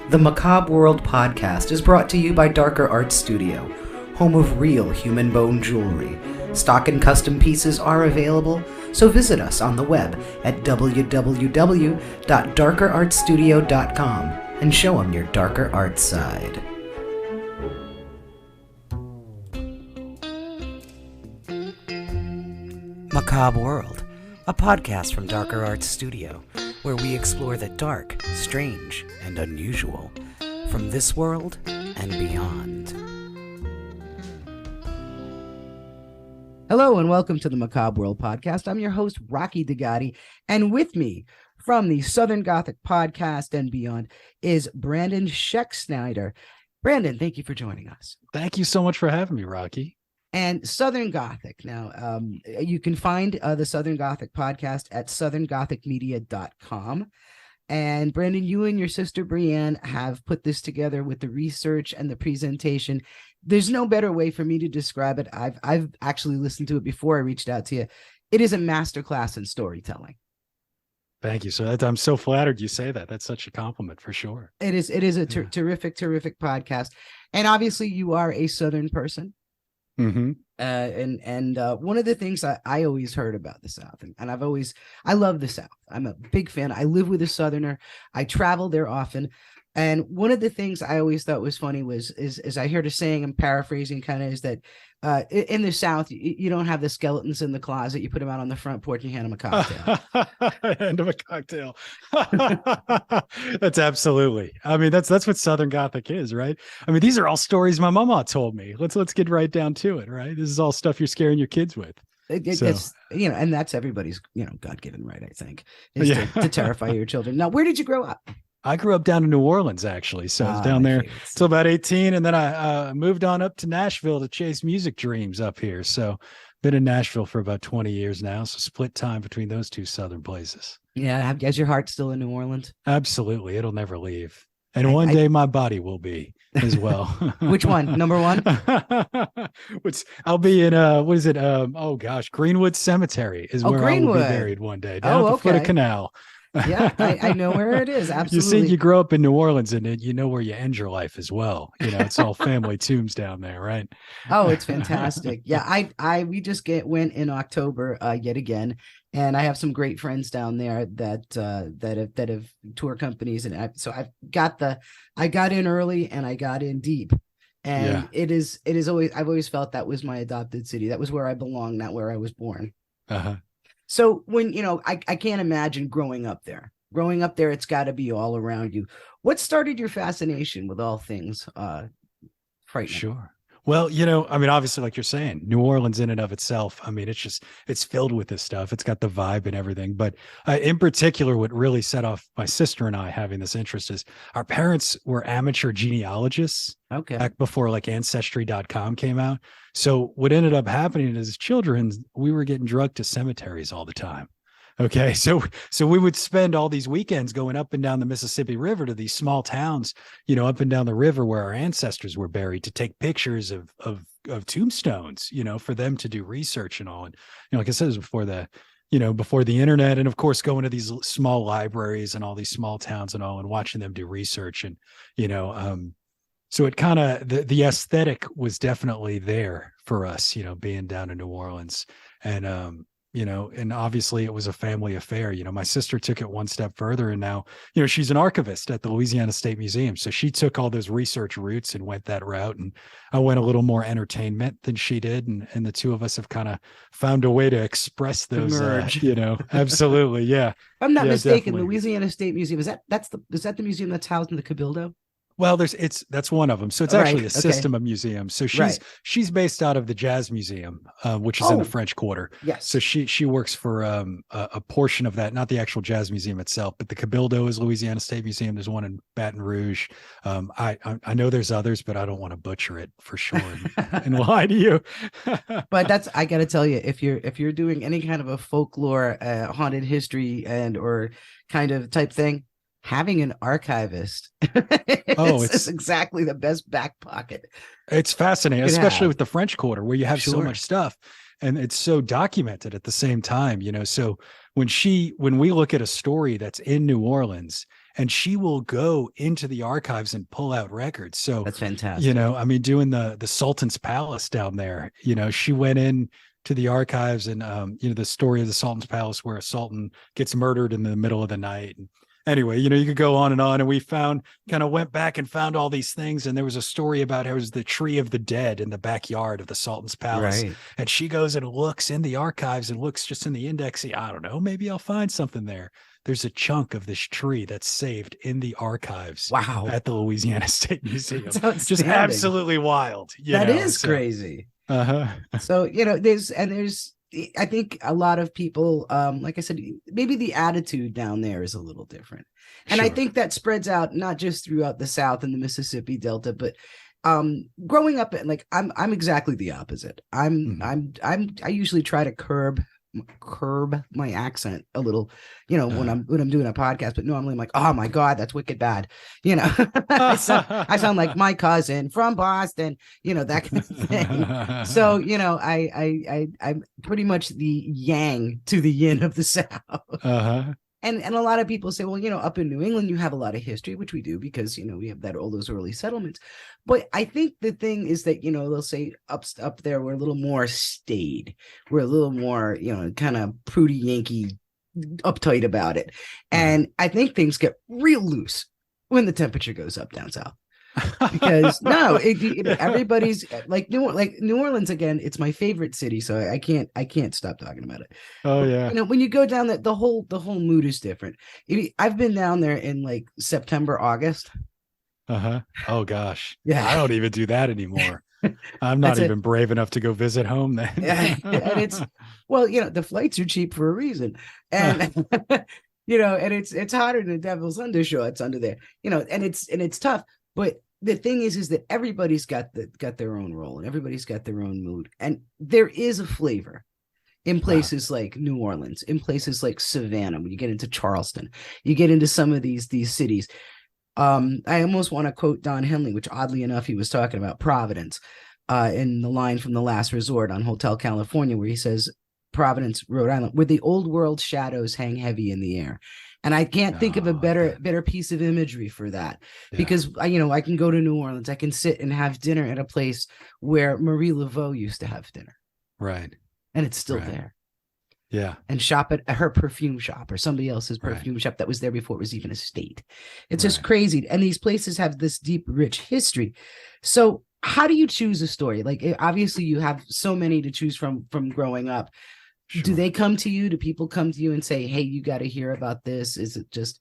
The Macabre World podcast is brought to you by Darker Art Studio, home of real human bone jewelry. Stock and custom pieces are available, so visit us on the web at www.darkerartstudio.com and show them your darker art side. Macabre World, a podcast from Darker Art Studio, where we explore the dark, strange, and unusual from this world and beyond. Hello and welcome to the Macabre World podcast. I'm your host, Rocky Digati, and with me from the Southern Gothic podcast and beyond is Brandon Schexnayder. Brandon, thank you for joining us. Thank you so much for having me, Rocky. And Southern Gothic. Now, you can find the Southern Gothic podcast at southerngothicmedia.com. And Brandon, you and your sister Brianne have put this together with the research and the presentation. There's no better way for me to describe it. I've actually listened to it before I reached out to you. It is a masterclass in storytelling. Thank you. I'm so flattered you say that. That's such a compliment for sure. It is a terrific podcast. And obviously you are a Southern person. Mm-hmm. And one of the things I always heard about the South, and I love the South. I'm a big fan. I live with a Southerner. I travel there often. And one of the things I always thought was funny is I heard a saying, I'm paraphrasing kind of, is that in the South, you don't have the skeletons in the closet. You put them out on the front porch and hand them a cocktail. Hand them a cocktail. That's absolutely. I mean, that's what Southern Gothic is, right? I mean, these are all stories my mama told me. Let's get right down to it, right? This is all stuff you're scaring your kids with. It's, and that's everybody's, God-given right, I think, is to terrify your children. Now, where did you grow up? I grew up down in New Orleans, actually. So I was down there till about 18. And then I moved on up to Nashville to chase music dreams up here. So been in Nashville for about 20 years now. So split time between those two Southern places. Yeah. Has your heart still in New Orleans? Absolutely. It'll never leave. And one day my body will be as well. Which one? Number one? Which I'll be in, what is it? Greenwood Cemetery is where Greenwood. I will be buried one day down at the foot of Canal. Yeah, I know where it is. Absolutely. You see, you grow up in New Orleans and you know where you end your life as well. It's all family tombs down there, right? Oh, it's fantastic. Yeah, we just went in October yet again, and I have some great friends down there that have tour companies, and so I got in early and I got in deep, and it is always, I've always felt that was my adopted city. That was where I belong, not where I was born. Uh-huh. So when, I can't imagine growing up there. Growing up there, it's got to be all around you. What started your fascination with all things frightening? Sure. Well, obviously, like you're saying, New Orleans in and of itself, it's filled with this stuff. It's got the vibe and everything. But in particular, what really set off my sister and I having this interest is our parents were amateur genealogists. Okay. Back before like ancestry.com came out. So what ended up happening is, as children, we were getting drugged to cemeteries all the time. Okay. So we would spend all these weekends going up and down the Mississippi River to these small towns, up and down the river where our ancestors were buried, to take pictures of tombstones, for them to do research and all. And, like I said, it was before the internet, and of course going to these small libraries and all these small towns and all, and watching them do research. And, so it kind of, the aesthetic was definitely there for us, being down in New Orleans. And, and obviously it was a family affair. My sister took it one step further, and now, she's an archivist at the Louisiana State Museum. So she took all those research routes and went that route. And I went a little more entertainment than she did. And the two of us have kind of found a way to express those, absolutely. Yeah. If I'm not mistaken, definitely. Louisiana State Museum, is that the museum that's housed in the Cabildo? Well, that's one of them. So it's actually a system of museums. So she's based out of the Jazz Museum, which is in the French Quarter. Yes. So she works for a portion of that, not the actual Jazz Museum itself, but the Cabildo is Louisiana State Museum. There's one in Baton Rouge. I know there's others, but I don't want to butcher it for sure and lie to you. But I got to tell you, if you're doing any kind of a folklore, haunted history or kind of type thing, having an archivist, it's exactly the best back pocket. It's fascinating, especially with the French Quarter, where you have so much stuff, and it's so documented at the same time. So when we look at a story that's in New Orleans and she will go into the archives and pull out records. So, That's fantastic. I mean, doing the Sultan's Palace down there, she went in to the archives and, the story of the Sultan's Palace where a sultan gets murdered in the middle of the night. And anyway, you could go on, and we went back and found all these things. And there was a story about how it was the tree of the dead in the backyard of the Sultan's Palace. Right. And she goes and looks in the archives and looks just in the index. I don't know, maybe I'll find something there. There's a chunk of this tree that's saved in the archives. Wow. At the Louisiana State Museum. Just absolutely wild. That is crazy. So, there's, I think a lot of people, like I said, maybe the attitude down there is a little different. And I think that spreads out not just throughout the South and the Mississippi Delta, but growing up, I'm exactly the opposite. I usually try to curb my accent a little, when I'm doing a podcast, but normally I'm like, oh my God, that's wicked bad. I sound like my cousin from Boston, that kind of thing. So, I'm pretty much the yang to the yin of the South. And a lot of people say, well, up in New England, you have a lot of history, which we do because, we have all those early settlements. But I think the thing is that, they'll say up there, we're a little more staid. We're a little more, kind of prudy Yankee uptight about it. And I think things get real loose when the temperature goes up down south. Because everybody's like New Orleans again. It's my favorite city, so I can't stop talking about it. Oh yeah, when you go down the whole mood is different. I've been down there in like September, August. Oh gosh, yeah, I don't even do that anymore. I'm not even brave enough to go visit home then. And it's the flights are cheap for a reason, and and it's hotter than the devil's undershorts under there. And it's tough, but the thing is that everybody's got their own role and everybody's got their own mood. And there is a flavor in places like New Orleans, in places like Savannah, when you get into Charleston, you get into some of these cities. I almost want to quote Don Henley, which oddly enough, he was talking about Providence in the line from The Last Resort on Hotel California, where he says, Providence, Rhode Island, where the old world shadows hang heavy in the air. And I can't think of a better piece of imagery for that, because I can go to New Orleans, I can sit and have dinner at a place where Marie Laveau used to have dinner, right? And it's still there, and shop at her perfume shop or somebody else's perfume shop that was there before it was even a state. It's just crazy, and these places have this deep, rich history. So, how do you choose a story? Like, obviously, you have so many to choose from growing up. Sure. Do they come to you? Do people come to you and say, hey, you got to hear about this? Is it just,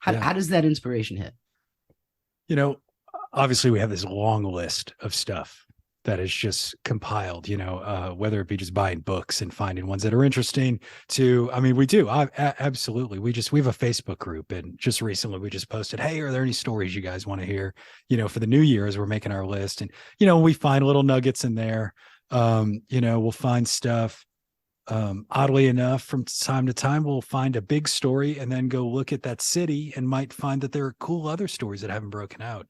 how does that inspiration hit? Obviously we have this long list of stuff that is just compiled, whether it be just buying books and finding ones that are interesting we do. Absolutely. We have a Facebook group, and just recently we just posted, hey, are there any stories you guys want to hear, for the new year as we're making our list? And, we find little nuggets in there. We'll find stuff. Oddly enough, from time to time, we'll find a big story and then go look at that city and might find that there are cool other stories that haven't broken out.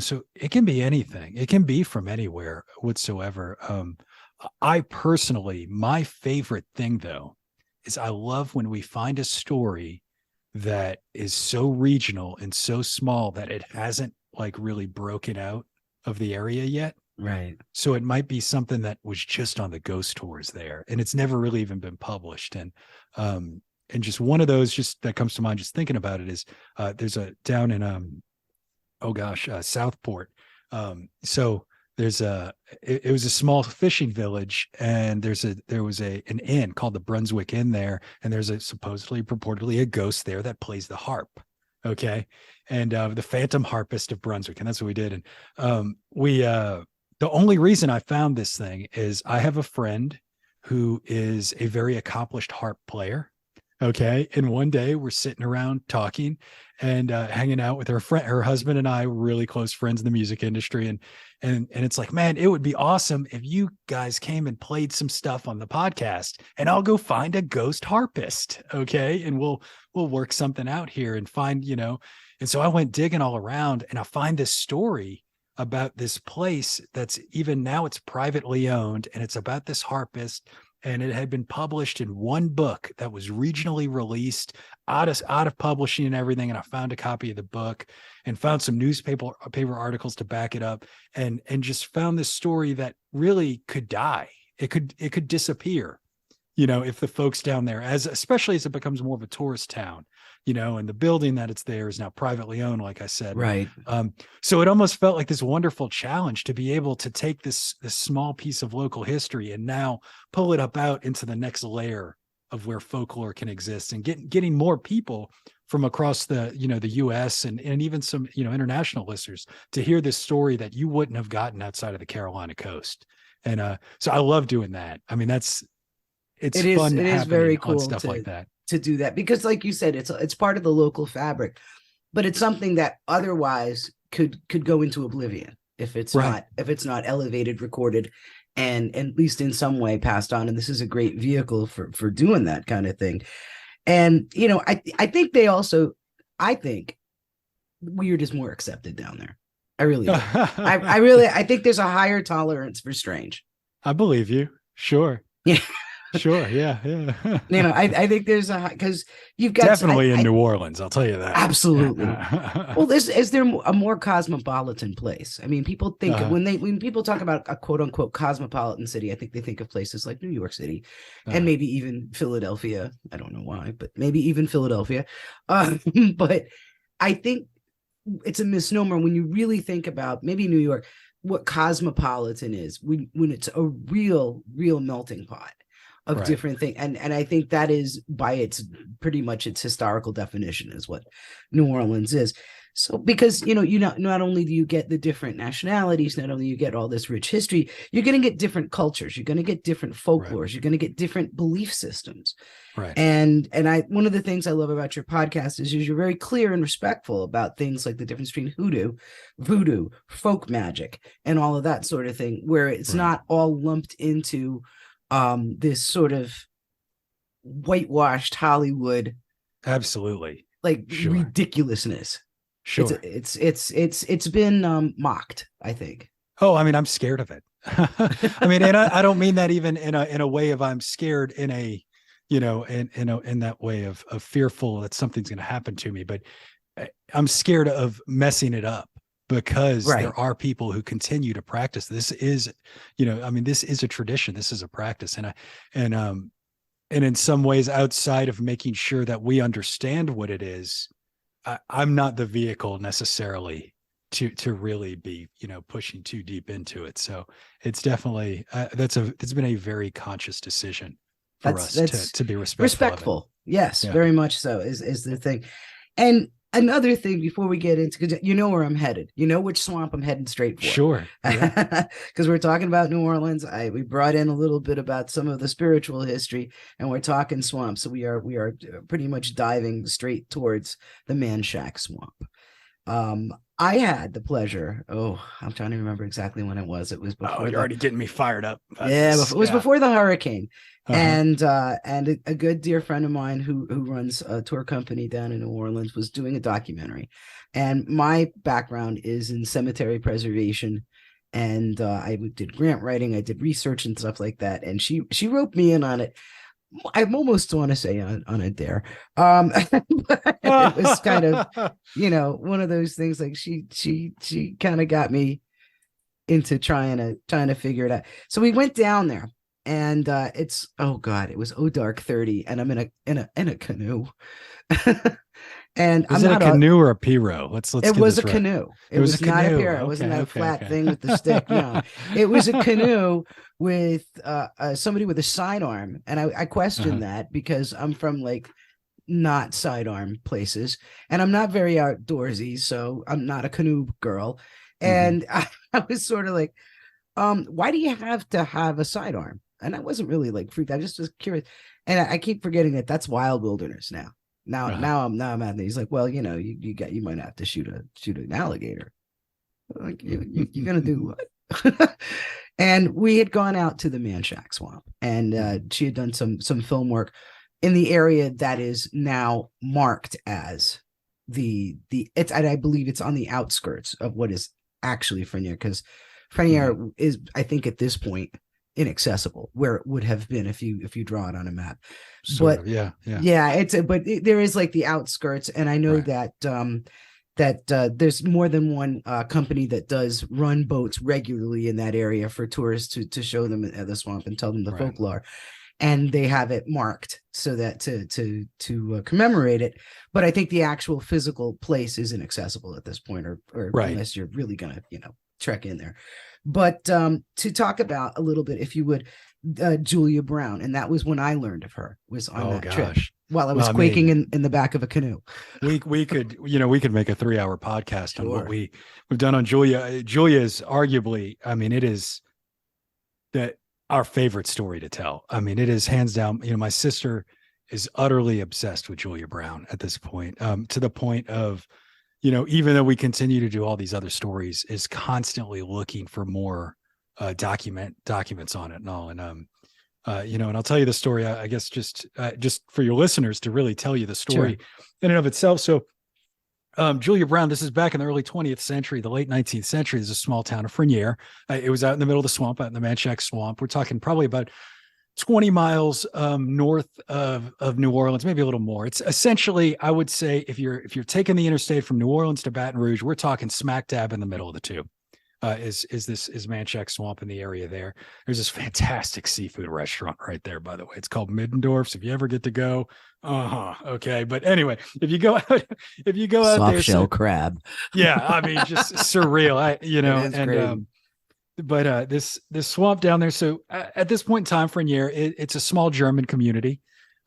So it can be anything. It can be from anywhere whatsoever. I personally, my favorite thing though, is I love when we find a story that is so regional and so small that it hasn't really broken out of the area yet. Right. So it might be something that was just on the ghost tours there, and it's never really even been published. And just one of those just that comes to mind just thinking about it is there's a down in Southport. So there's it was a small fishing village, and there was an inn called the Brunswick Inn there, and there's purportedly a ghost there that plays the harp. Okay. And the Phantom Harpist of Brunswick. And that's what we did. And the only reason I found this thing is I have a friend who is a very accomplished harp player. Okay. And one day we're sitting around talking and hanging out with her husband and I were really close friends in the music industry. And it's like, man, it would be awesome if you guys came and played some stuff on the podcast, and I'll go find a ghost harpist. Okay. And we'll work something out here and find, and so I went digging all around, and I find this story about this place that's even now it's privately owned, and it's about this harpist and it had been published in one book that was regionally released out of publishing and everything. And I found a copy of the book and found some paper articles to back it up, and just found this story that really could die. It could disappear, if the folks down there, especially as it becomes more of a tourist town, and the building that it's there is now privately owned, like I said. Right. So it almost felt like this wonderful challenge to be able to take this small piece of local history and now pull it up out into the next layer of where folklore can exist, and getting more people from across the US and even some, international listeners to hear this story that you wouldn't have gotten outside of the Carolina coast. And so I love doing that. I mean, it's fun. It is very cool stuff like that to do that, because like you said, it's part of the local fabric, but it's something that otherwise could go into oblivion if it's right. not elevated, recorded, and at least in some way passed on. And this is a great vehicle for doing that kind of thing. And I think weird is more accepted down there. I really do. I think there's a higher tolerance for strange. I believe you. Sure. Yeah. Sure. Yeah. I think there's because you've got definitely in New Orleans. I'll tell you that. Absolutely. Well, is there a more cosmopolitan place? I mean, people think when people talk about a quote unquote cosmopolitan city, I think they think of places like New York City and maybe even Philadelphia. I don't know why, but maybe even Philadelphia. But I think it's a misnomer when you really think about maybe New York, what cosmopolitan is when it's a real melting pot of right. different things. And I think that is by its pretty much its historical definition is what New Orleans is. So because, not only do you get the different nationalities, not only you get all this rich history, you're going to get different cultures, you're going to get different folklores, right. You're going to get different belief systems. Right. And one of the things I love about your podcast is you're very clear and respectful about things like the difference between hoodoo, voodoo, folk magic, and all of that sort of thing, where it's right. not all lumped into this sort of whitewashed Hollywood, absolutely, like sure. ridiculousness. Sure, it's been mocked, I think. Oh, I mean, I'm scared of it. I mean, and I don't mean that even in a way of I'm scared in a in that way of fearful that something's going to happen to me, but I'm scared of messing it up. Because right. there are people who continue to practice. This is, this is a tradition. This is a practice. And in some ways outside of making sure that we understand what it is, I'm not the vehicle necessarily to really be, pushing too deep into it. So it's definitely, it's been a very conscious decision for us to be respectful. Yes, yeah. Very much so is the thing. And another thing before we get into, because you know where I'm headed, which swamp I'm heading straight for. Sure. Because yeah. We're talking about New Orleans. We brought in a little bit about some of the spiritual history, and we're talking swamp. So we are pretty much diving straight towards the Man Shack Swamp. I had the pleasure. I'm trying to remember exactly when it was. It was before. You're already getting me fired up. Yeah, it was before the hurricane. Uh-huh. And a good dear friend of mine who runs a tour company down in New Orleans was doing a documentary, and my background is in cemetery preservation, and I did grant writing, I did research and stuff like that, and she roped me in on it. I almost want to say on a dare, but it was kind of one of those things. Like she kind of got me into trying to figure it out. So we went down there. And it was dark 30, and I'm in a canoe. And was it a canoe or a pirogue? Let's it was a canoe. It was not a pirogue. It wasn't a flat thing with the stick. No, it was a canoe with somebody with a sidearm, and I questioned that because I'm from like not sidearm places, and I'm not very outdoorsy, so I'm not a canoe girl. And I was sort of like, why do you have to have a sidearm? And I wasn't really like freaked. I just was curious. And I keep forgetting that that's wild wilderness now. Now I'm at it. He's like, well, you might have to shoot an alligator. Like you're gonna do what? And we had gone out to the Man Shack Swamp, and she had done some film work in the area that is now marked as and I believe it's on the outskirts of what is actually Frenier, because Frenier is, I think at this point, inaccessible where it would have been if you draw it on a map. Sort But of, yeah. there is like the outskirts, and I know Right. that there's more than one company that does run boats regularly in that area for tourists to show them the swamp and tell them the Right. folklore, and they have it marked so that to commemorate it. But I think the actual physical place is inaccessible at this point, or Right. unless you're really gonna trek in there. But to talk about a little bit, if you would, Julia Brown, and that was when I learned of her, was on Oh that trip gosh. while I was Well, I quaking mean, in the back of a canoe. we could, we could make a 3-hour podcast on what Sure. we've done on Julia. Julia is arguably, I mean, it is that our favorite story to tell. I mean, it is hands down, my sister is utterly obsessed with Julia Brown at this point, to the point of, even though we continue to do all these other stories, is constantly looking for more documents on it and all. And and I'll tell you the story. I guess just for your listeners to really tell you the story in and of itself. So, Julia Brown, this is back in the early 20th century, the late 19th century. There's a small town of Frenier. It was out in the middle of the swamp, out in the Manchac Swamp. We're talking probably about 20 miles north of New Orleans, maybe a little more. It's essentially, I would say, if you're taking the interstate from New Orleans to Baton Rouge, we're talking smack dab in the middle of the two. Is Manchac Swamp in the area there. There's this fantastic seafood restaurant right there, by the way. It's called Middendorf's. If you ever get to go, okay. But anyway, if you go out Soft there, shell crab. yeah, I mean, just surreal. This swamp down there. So at this point in time, Frenier, it's a small German community.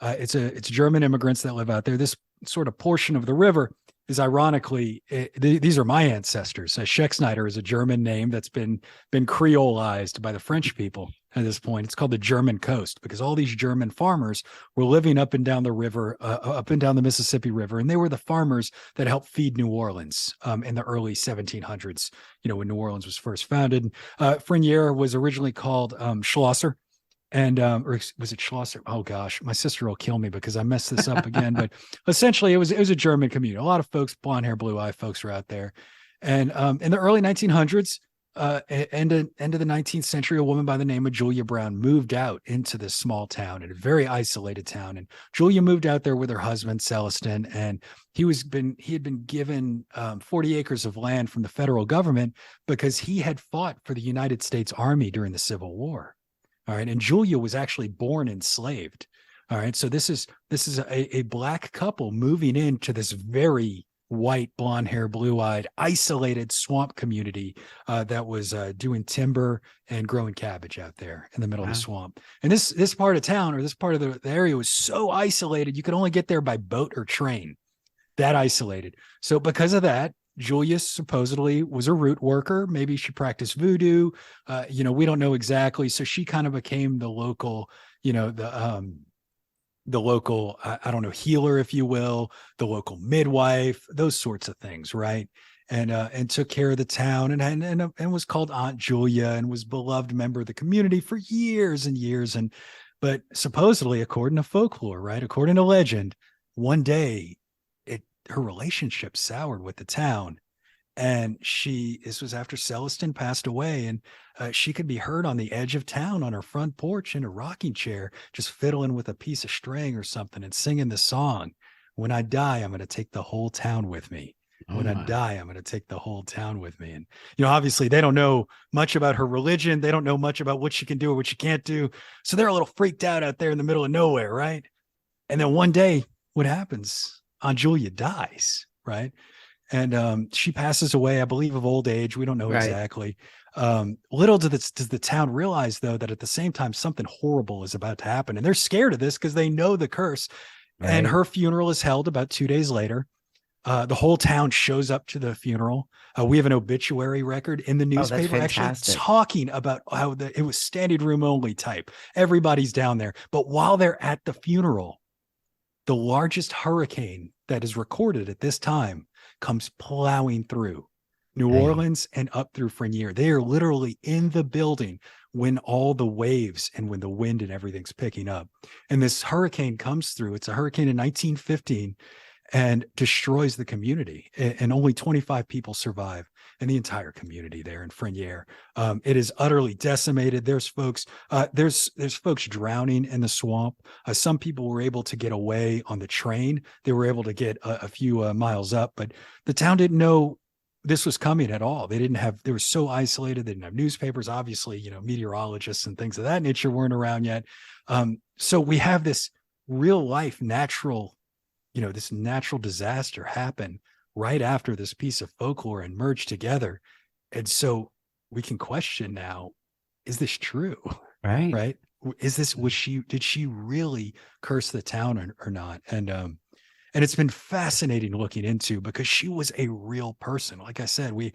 It's German immigrants that live out there. This sort of portion of the river is ironically, these are my ancestors. Schexnayder is a German name that's been Creolized by the French people at this point. It's called the German coast because all these German farmers were living up and down the river, up and down the Mississippi River. And they were the farmers that helped feed New Orleans in the early 1700s, when New Orleans was first founded. Frenier was originally called Schlosser. And or was it Schlosser? Oh gosh, my sister will kill me because I messed this up again. But essentially, it was a German community. A lot of folks, blonde hair, blue eye folks, were out there. And in the early 1900s, end of the 19th century, a woman by the name of Julia Brown moved out into this small town, in a very isolated town. And Julia moved out there with her husband Celestin, and he had been given 40 acres of land from the federal government because he had fought for the United States Army during the Civil War. All right. And Julia was actually born enslaved. All right. So this is a black couple moving into this very white, blonde hair, blue eyed, isolated swamp community that was doing timber and growing cabbage out there in the middle of the swamp. And this part of town, or this part of the area, was so isolated, you could only get there by boat or train. That isolated. So because of that, Julia supposedly was a root worker. Maybe she practiced voodoo. We don't know exactly. So she kind of became the local, the local, I don't know, healer, if you will, the local midwife, those sorts of things, right? And took care of the town, and was called Aunt Julia, and was beloved member of the community for years and years. But supposedly, according to folklore, right, according to legend, one day her relationship soured with the town, and this was after Celestin passed away, and she could be heard on the edge of town on her front porch in a rocking chair, just fiddling with a piece of string or something and singing the song, "When I die, I'm going to take the whole town with me. When I die, I'm going to take the whole town with me." And, obviously they don't know much about her religion. They don't know much about what she can do or what she can't do. So they're a little freaked out there in the middle of nowhere. Right. And then one day, what happens? Aunt Julia dies, right? And she passes away, I believe, of old age. We don't know exactly. Little does the town realize, though, that at the same time, something horrible is about to happen. And they're scared of this because they know the curse. Right. And her funeral is held about 2 days later. The whole town shows up to the funeral. We have an obituary record in the newspaper actually talking about how it was standing room only type. Everybody's down there. But while they're at the funeral, the largest hurricane that is recorded at this time comes plowing through New Orleans and up through Frenier. They are literally in the building when all the waves and when the wind and everything's picking up. And this hurricane comes through. It's a hurricane in 1915. and destroys the community. And only 25 people survive in the entire community there in Frenier. It is utterly decimated. There's folks drowning in the swamp. Some people were able to get away on the train. They were able to get a few miles up, but the town didn't know this was coming at all. They were so isolated. They didn't have newspapers. Obviously, meteorologists and things of that nature weren't around yet. So we have this real life natural, this natural disaster happen right after this piece of folklore and merge together. And so we can question now, is this true? Right. Right. Did she really curse the town or not? And it's been fascinating looking into, because she was a real person. Like I said, we've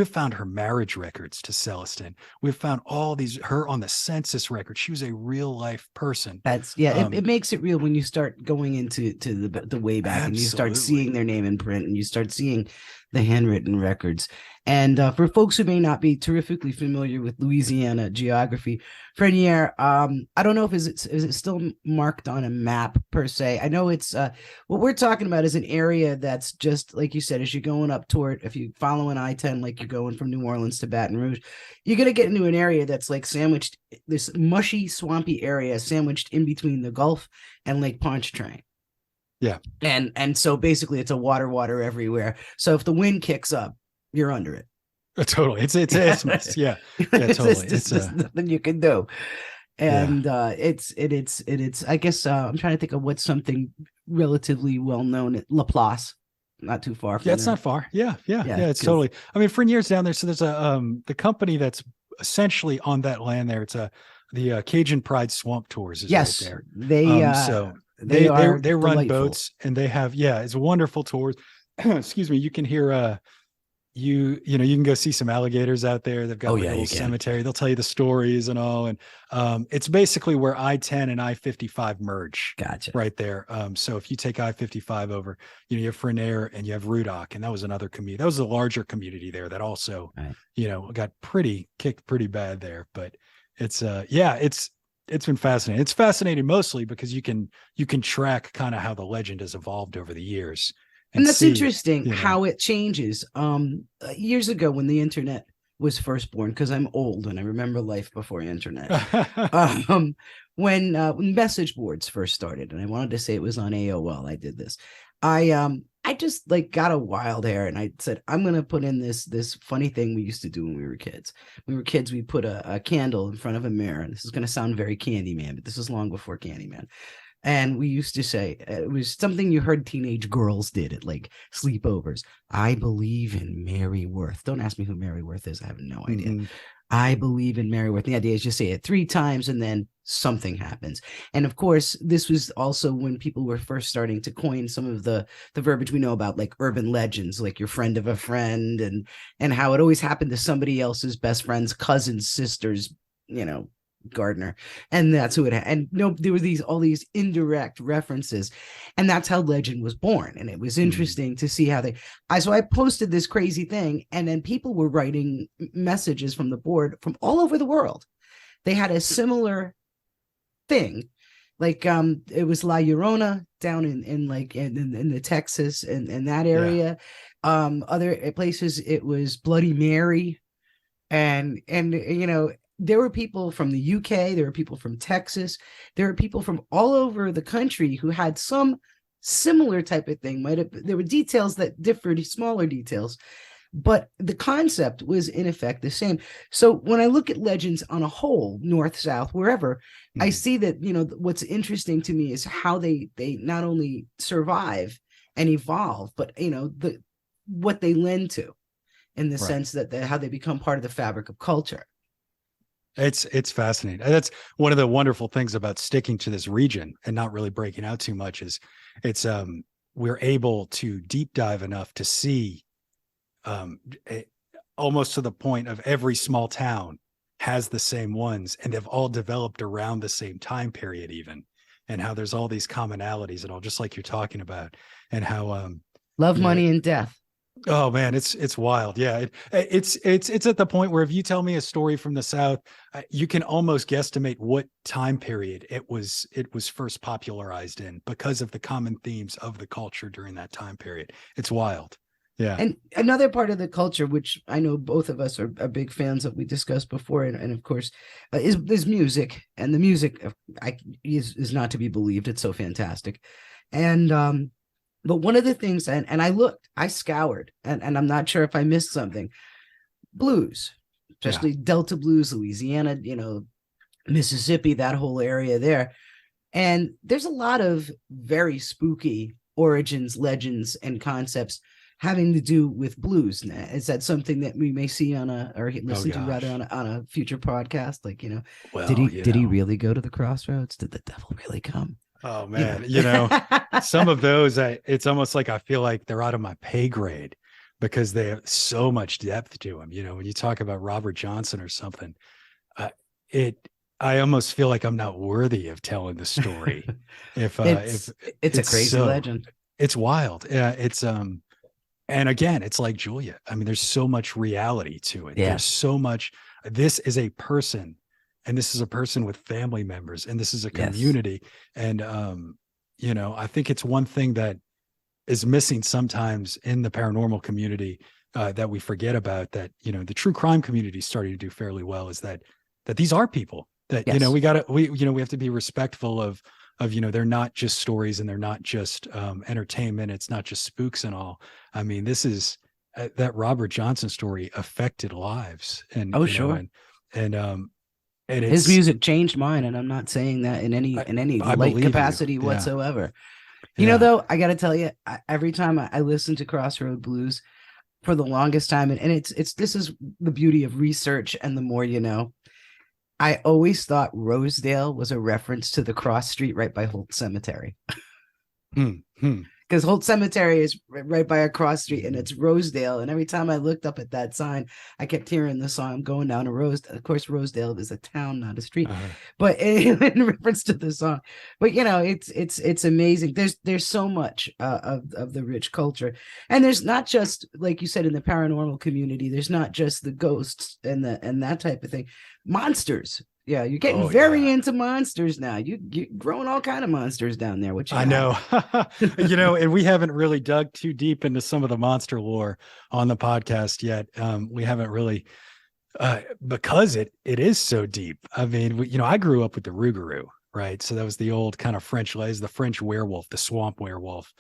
found her marriage records to Celestin. We've found her on the census record. She was a real life person. It makes it real when you start going into the way back. Absolutely. And you start seeing their name in print, and you start seeing the handwritten records. And for folks who may not be terrifically familiar with Louisiana geography, Frenier, I don't know if is it still marked on a map per se. I know it's what we're talking about is an area that's just like you said, as you're going up toward, if you follow an I-10, like you're going from New Orleans to Baton Rouge, you're gonna get into an area that's like sandwiched, this mushy, swampy area sandwiched in between the Gulf and Lake Pontchartrain. Yeah. And so basically it's a water everywhere. So if the wind kicks up, you're under it. Totally. It's isthmus. Yeah. Yeah, totally. There's nothing you can do. And it's I guess I'm trying to think of what's something relatively well known at Laplace, not too far from it's not far. Yeah. It's totally. I mean, Frenier's down there. So there's the company that's essentially on that land there. It's the Cajun Pride Swamp Tours is right there. They run boats, and they have it's wonderful tours. Excuse me. You can hear you can go see some alligators out there. They've got a little cemetery. They'll tell you the stories and all. And it's basically where I-10 and I-55 merge. Gotcha. Right there. So if you take I-55 over, you have Frenier and you have Rudock, and that was another community. That was a larger community there that also, got kicked pretty bad there. But it's been fascinating. It's fascinating mostly because you can track kind of how the legend has evolved over the years. And that's interesting how it changes. Years ago when the internet was first born, because I'm old and I remember life before internet. When message boards first started, and I wanted to say it was on AOL, I did this. I just got a wild hair, and I said, I'm going to put in this funny thing we used to do when we were kids. When we were kids, we put a candle in front of a mirror. And this is going to sound very Candyman, but this is long before Candyman. And we used to say, it was something you heard teenage girls did at sleepovers. I believe in Mary Worth. Don't ask me who Mary Worth is. I have no idea. Mm-hmm. I believe in Mary Worth. The idea is just say it 3 times and then something happens. And of course, this was also when people were first starting to coin some of the verbiage we know about, like urban legends, like your friend of a friend, and how it always happened to somebody else's best friend's cousin's sister's, gardener, and that's who it had. And there were all these indirect references, and that's how legend was born. And it was interesting to see how so I posted this crazy thing, and then people were writing messages from the board from all over the world. They had a similar thing, it was La Llorona down in the Texas and that area. Other places it was Bloody Mary, and there were people from the UK, there were people from Texas, there were people from all over the country who had some similar type of thing. There were details that differed, smaller details, but the concept was in effect the same. So when I look at legends on a whole, north, south, wherever, I see that, what's interesting to me is how they not only survive and evolve, but, what they lend to, in the sense that how they become part of the fabric of culture. It's fascinating. That's one of the wonderful things about sticking to this region and not really breaking out too much is we're able to deep dive enough to see almost to the point of every small town has the same ones, and they've all developed around the same time period even, and how there's all these commonalities and all, just like you're talking about, and how love, money, and death. Oh man, it's wild. Yeah, it's at the point where if you tell me a story from the South, you can almost guesstimate what time period it was first popularized in because of the common themes of the culture during that time period. It's wild. Yeah. And another part of the culture, which I know both of us are big fans of, we discussed before, and of course, is music. And the music is not to be believed. It's so fantastic. And but one of the things, and I scoured, and I'm not sure if I missed something. Blues, especially Delta blues, Louisiana, Mississippi, that whole area there. And there's a lot of very spooky origins, legends, and concepts having to do with blues. Is that something that we may see or listen to rather on a future podcast? Like, Well, did he really go to the crossroads? Did the devil really come? Oh man, some of those, it's almost like I feel like they're out of my pay grade because they have so much depth to them. When you talk about Robert Johnson or something, I almost feel like I'm not worthy of telling the story. If it's a crazy legend, it's wild. Yeah, and again, it's like Julia. I mean, there's so much reality to it. Yeah. There's so much. This is a person. And this is a person with family members, and this is a community. Yes. And, I think it's one thing that is missing sometimes in the paranormal community that we forget about, that, the true crime community is starting to do fairly well, is that these are people that, we have to be respectful of, they're not just stories and they're not just entertainment. It's not just spooks and all. I mean, this is that Robert Johnson story affected lives. And, sure. And his music changed mine, and I'm not saying that in any light capacity whatsoever. Though, I got to tell you, every time I listen to Crossroad Blues, for the longest time, and this is the beauty of research, and the more you know, I always thought Rosedale was a reference to the cross street right by Holt Cemetery. Because Holt Cemetery is right by a cross street, and it's Rosedale. And every time I looked up at that sign, I kept hearing the song "Going Down to Rosedale." Of course, Rosedale is a town, not a street, but in reference to the song. But it's amazing. There's so much of the rich culture, and there's not just, like you said, in the paranormal community. There's not just the ghosts and that type of thing. Monsters. Yeah, you're getting very into monsters now. You're growing all kind of monsters down there. Which I know, and we haven't really dug too deep into some of the monster lore on the podcast yet. We haven't really, because it is so deep. I mean, I grew up with the Rougarou, right? So that was the old kind of the French werewolf, the swamp werewolf.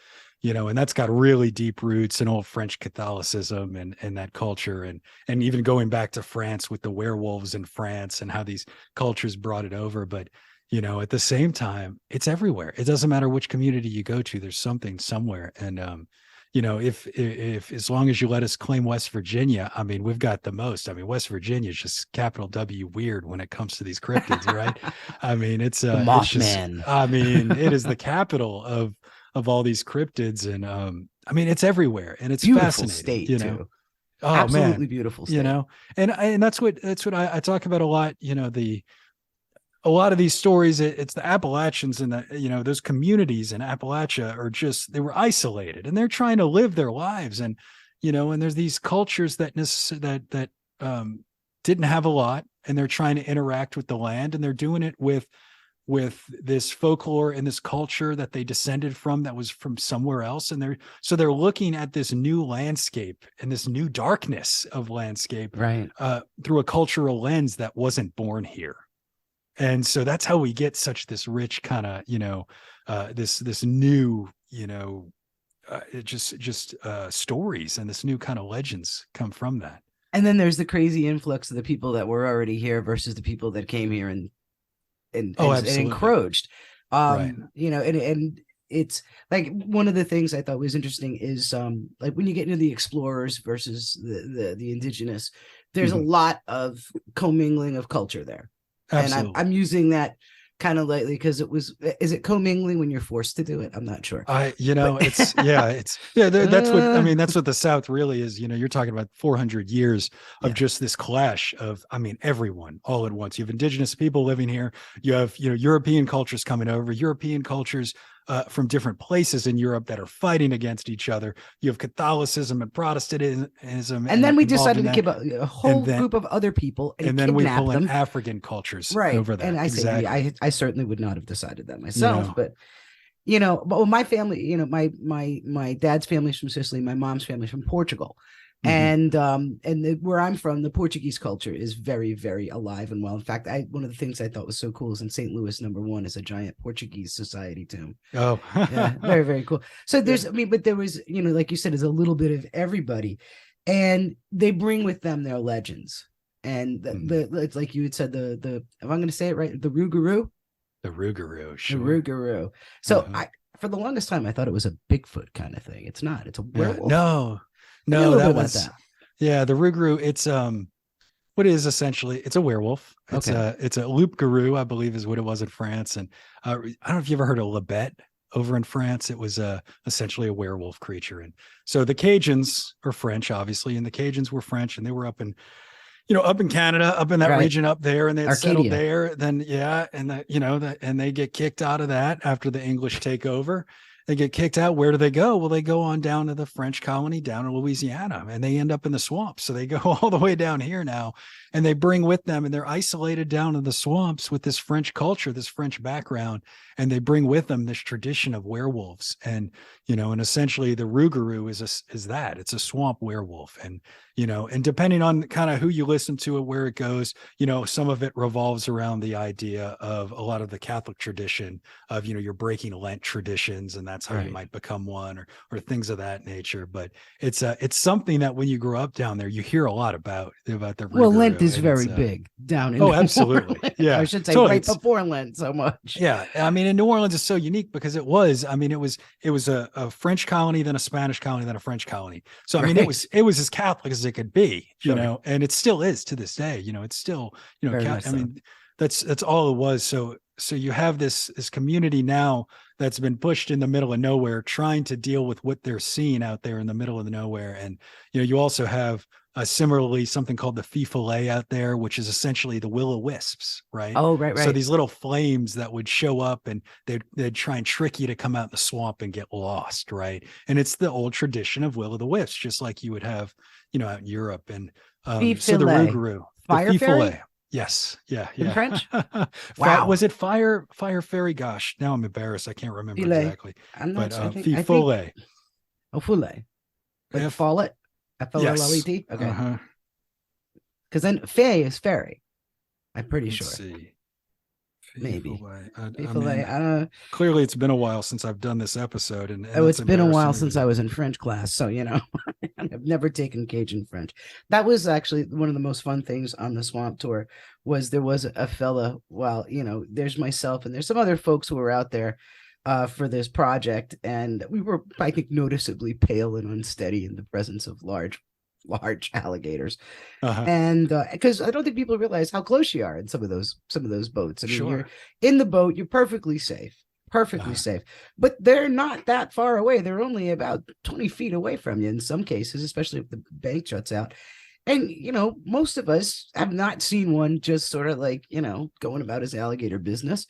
And that's got really deep roots in old French Catholicism and that culture. And even going back to France with the werewolves in France and how these cultures brought it over. But, at the same time, it's everywhere. It doesn't matter which community you go to, there's something somewhere. And, if as long as you let us claim West Virginia, I mean, we've got the most. I mean, West Virginia is just capital W weird when it comes to these cryptids, right? I mean, it's the Mothman. It is the capital of all these cryptids, and I mean, it's everywhere, and it's beautiful fascinating. State too. Oh, absolutely man. Beautiful state. And that's what I talk about a lot. A lot of these stories, it's the Appalachians and those communities in Appalachia they were isolated, and they're trying to live their lives, and and there's these cultures that didn't have a lot, and they're trying to interact with the land, and they're doing it with this folklore and this culture that they descended from, that was from somewhere else. And they're looking at this new landscape and this new darkness of landscape, right, through a cultural lens that wasn't born here. And so that's how we get this rich kind of, this new, stories, and this new kind of legends come from that. And then there's the crazy influx of the people that were already here versus the people that came here and encroached. Right. And it's like, one of the things I thought was interesting is like when you get into the explorers versus the indigenous, there's a lot of commingling of culture there. Absolutely. And I'm using that kind of lightly because is it commingling when you're forced to do it? I'm not sure. That's what the South really is. You're talking about 400 years of just this clash of, everyone all at once. You have indigenous people living here. You have, European cultures coming over, European cultures from different places in Europe that are fighting against each other. You have Catholicism and Protestantism, And then we involved decided in to that. give a whole group of other people and then we kidnap pull in them. African cultures Right. over there. And I say, exactly. I certainly would not have decided that You myself, know, but but my family, my dad's family's from Sicily, my mom's family's from Portugal. Mhm. And where I'm from, the Portuguese culture is very, very alive and well. In fact, one of the things I thought was so cool is in St. Louis, #1 is a giant Portuguese society tomb. Oh, Yeah, very, very cool. So yeah. but there was, like you said, is a little bit of everybody, and they bring with them their legends. And it's like you had said, if I'm going to say it right, the Rougarou. The Rougarou, The sure. Rougarou. So Uh-huh. for the longest time, I thought it was a Bigfoot kind of thing. It's not. It's a Yeah, werewolf. no, Tell me a no, little bit that about was, that. yeah, the Rougarou. It's what is essentially, it's a werewolf. Okay. It's a loup-garou, I believe is what it was in France. And I don't know if you ever heard of Lebet over in France. It was essentially a werewolf creature. And so the Cajuns are French, obviously, and the Cajuns were French, and they were up in Canada, up in that Right. region up there, and they had settled Arcadia. there. Then yeah, and and they get kicked out of that after the English take over. They get kicked out. Where do they go? Well, they go on down to the French colony down in Louisiana, and they end up in the swamps. So they go all the way down here now, and they bring with them, and they're isolated down in the swamps with this French culture, this French background, and they bring with them this tradition of werewolves. And and essentially the Rougarou is that it's a swamp werewolf. And and depending on kind of who you listen to it, where it goes, some of it revolves around the idea of a lot of the Catholic tradition of, you're breaking Lent traditions, and that's how you might become one, or things of that nature. But it's something that when you grow up down there, you hear a lot about the Well, Lent Rougarou. is And very big down in oh, New absolutely. Orleans. I Yeah. should say Totally. right before Lent so much. Yeah. I mean, and New Orleans is so unique because it was a French colony, then a Spanish colony, then a French colony. So I mean, it was as Catholic as it could be, Sure. and it still is to this day. It's still, Very much I so. mean, that's all it was. So you have this community now that's been pushed in the middle of nowhere, trying to deal with what they're seeing out there in the middle of the nowhere. And you also have similarly something called the fee-follet out there, which is essentially the will-o'-wisps, right? Oh, right, So right. these little flames that would show up, and they'd try and trick you to come out in the swamp and get lost, right? And it's the old tradition of will-o'-the-wisps, just like you would have, out in Europe. And so the Fee-fillet. Rougarou, the Fire fairy? fee-follet. Yes. Yeah. In Yeah. French? Wow. Was it fire fairy? Gosh, now I'm embarrassed. I can't remember Filet. exactly. I'm But not. I think. fee-follet. Oh, filet. Like F- follet. yes. FOLLET. Okay. Uh-huh. Because then fay is fairy. I'm pretty Let's sure. see. Maybe. Fee-follet. I Fee-fillet. mean, I don't know. clearly it's been a while since I've done this episode, and Oh, that's it's been a while embarrassing. since I was in French class, so I've never taken Cajun French. That was actually one of the most fun things on the swamp tour. There was a fella. Well, there's myself and there's some other folks who were out there for this project, and we were, I think, noticeably pale and unsteady in the presence of large alligators. Uh-huh. And because I don't think people realize how close you are in some of those boats. I mean, Sure. you're in the boat, you're perfectly safe, but they're not that far away. They're only about 20 feet away from you in some cases, especially if the bank shuts out. And most of us have not seen one just sort of like going about his alligator business.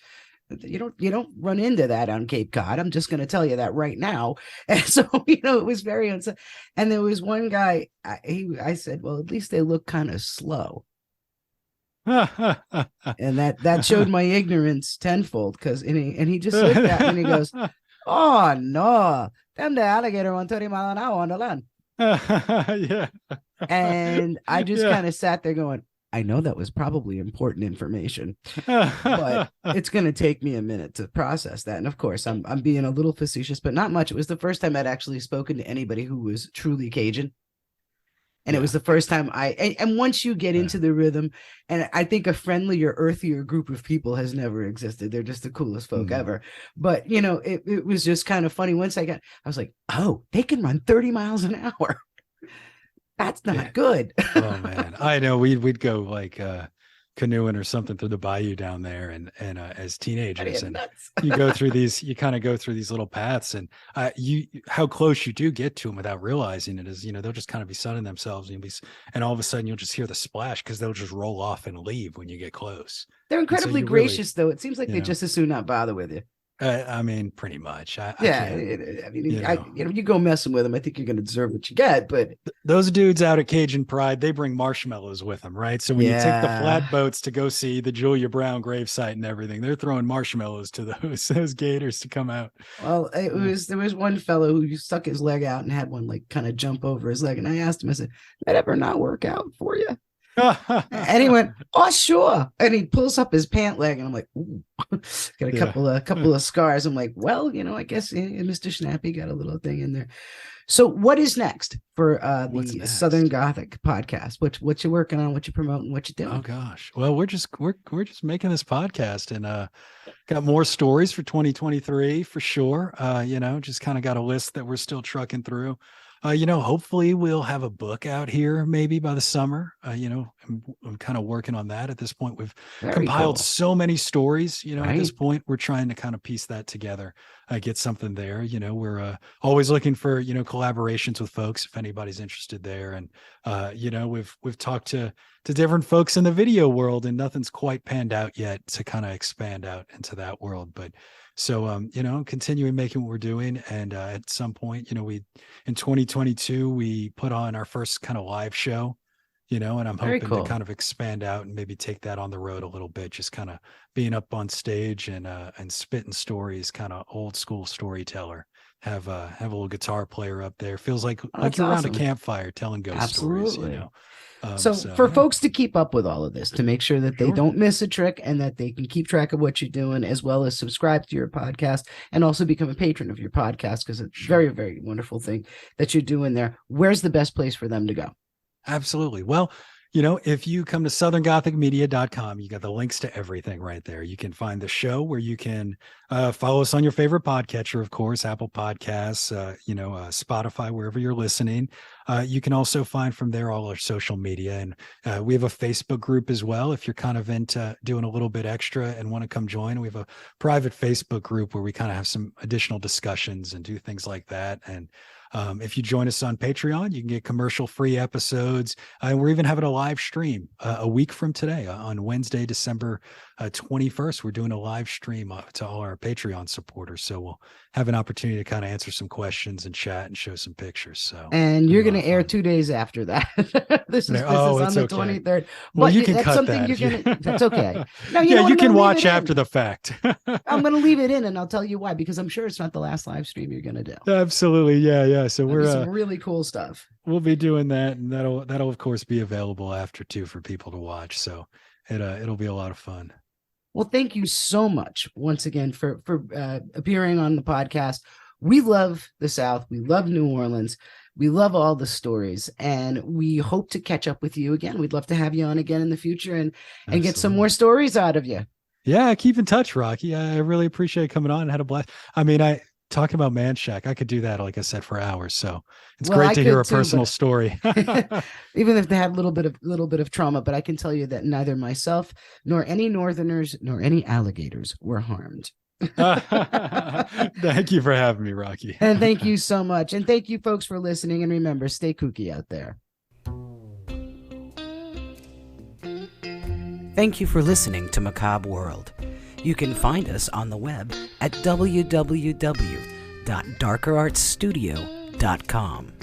You don't run into that on Cape Cod. I'm just going to tell you that right now. And so it was very unsafe. And there was one guy. I said, well, at least they look kind of slow. And that showed my ignorance tenfold, because he just looked at me and he goes, "Oh no, them the alligator 130 mile an hour on the land." Yeah. And I just kind of sat there going, I know that was probably important information, but it's going to take me a minute to process that. And of course, I'm being a little facetious, but not much. It was the first time I'd actually spoken to anybody who was truly Cajun. And it was the first time and once you get into the rhythm, and I think a friendlier, earthier group of people has never existed. They're just the coolest folk ever. But, it was just kind of funny. Once I was like, oh, they can run 30 miles an hour. That's not good. Oh man, I know we'd go like canoeing or something through the bayou down there, and as teenagers, and you kind of go through these little paths, and how close you do get to them without realizing it is, they'll just kind of be sunning themselves, and all of a sudden you'll just hear the splash because they'll just roll off and leave when you get close. They're incredibly gracious, though. It seems like they just as soon not bother with you. I mean, pretty much. I Yeah, can't, I mean, you know. you go messing with them, I think you're going to deserve what you get. But Those dudes out at Cajun Pride, they bring marshmallows with them, right? So when you take the yeah, flatboats to go see the Julia Brown gravesite and everything, they're throwing marshmallows to those gators to come out. well, Yeah. there was one fellow who stuck his leg out and had one like kind of jump over his leg, and I asked him, I said, "That ever not work out for you?" And he went, "Oh, sure." And he pulls up his pant leg, and I'm like, "Ooh." Got a Yeah. couple of scars. I'm like, well, I guess Mr. Snappy got a little thing in there. So, what is next for What's the next? Southern Gothic podcast? What you working on? What you promoting? What you Oh doing? gosh. Well, we're just making this podcast and got more stories for 2023 for sure. Just kind of got a list that we're still trucking through. Hopefully we'll have a book out here maybe by the summer. I'm kind of working on that at this point. We've Very compiled cool. so many stories, at this Right. point, we're trying to kind of piece that together, get something there. We're always looking for, collaborations with folks if anybody's interested there. And, we've talked to different folks in the video world and nothing's quite panned out yet to kind of expand out into that world. But so, continuing making what we're doing. And at some point, in 2022, we put on our first kind of live show, and I'm Very hoping to cool. kind of expand out and maybe take that on the road a little bit, just kind of being up on stage and spitting stories, kind of old school storyteller. Have a little guitar player up there. Feels like Oh, that's you're around a awesome. campfire telling ghost stories, Absolutely. So, So for yeah, folks to keep up with all of this, to make sure that they sure. don't miss a trick and that they can keep track of what you're doing, as well as subscribe to your podcast and also become a patron of your podcast, because it's a very, Sure. very wonderful thing that you're doing there. Where's the best place for them to go? Absolutely. Well, if you come to southerngothicmedia.com, you got the links to everything right there. You can find the show where you can follow us on your favorite podcatcher, of course, Apple Podcasts, Spotify, wherever you're listening. You can also find from there all our social media. And we have a Facebook group as well. If you're kind of into doing a little bit extra and want to come join, we have a private Facebook group where we kind of have some additional discussions and do things like that. And if you join us on Patreon, you can get commercial-free episodes. We're even having a live stream a week from today on Wednesday, December 21st. We're doing a live stream to all our Patreon supporters. So we'll have an opportunity to kind of answer some questions and chat and show some pictures. So And it'll you're be a going lot to of air fun. 2 days after that. This is Oh, on it's the okay. 23rd. Well, But you can that's cut something that. you're going to, that's okay. No, Yeah, you I'm can going to leave watch it after in. the fact. I'm going to leave it in, and I'll tell you why, because I'm sure it's not the last live stream you're going to do. Absolutely. Yeah. So That'll be some really cool stuff. we'll be doing that, and that'll of course be available after too for people to watch. So it'll be a lot of fun. Well, thank you so much once again for appearing on the podcast. We love the South. We love New Orleans. We love all the stories, and we hope to catch up with you again. We'd love to have you on again in the future and get some Absolutely. more stories out of you. Yeah, keep in touch, Rocky. I really appreciate coming on and had a blast. I mean, talking about Man Shack, I could do that, like I said, for hours. So it's Well, great I to hear could a too, personal but story. even if they had a little bit of trauma, but I can tell you that neither myself nor any Northerners nor any alligators were harmed. Thank you for having me, Rocky. And thank you so much. And thank you folks for listening. And remember, stay kooky out there. Thank you for listening to Macabre World. You can find us on the web at www.darkerartsstudio.com.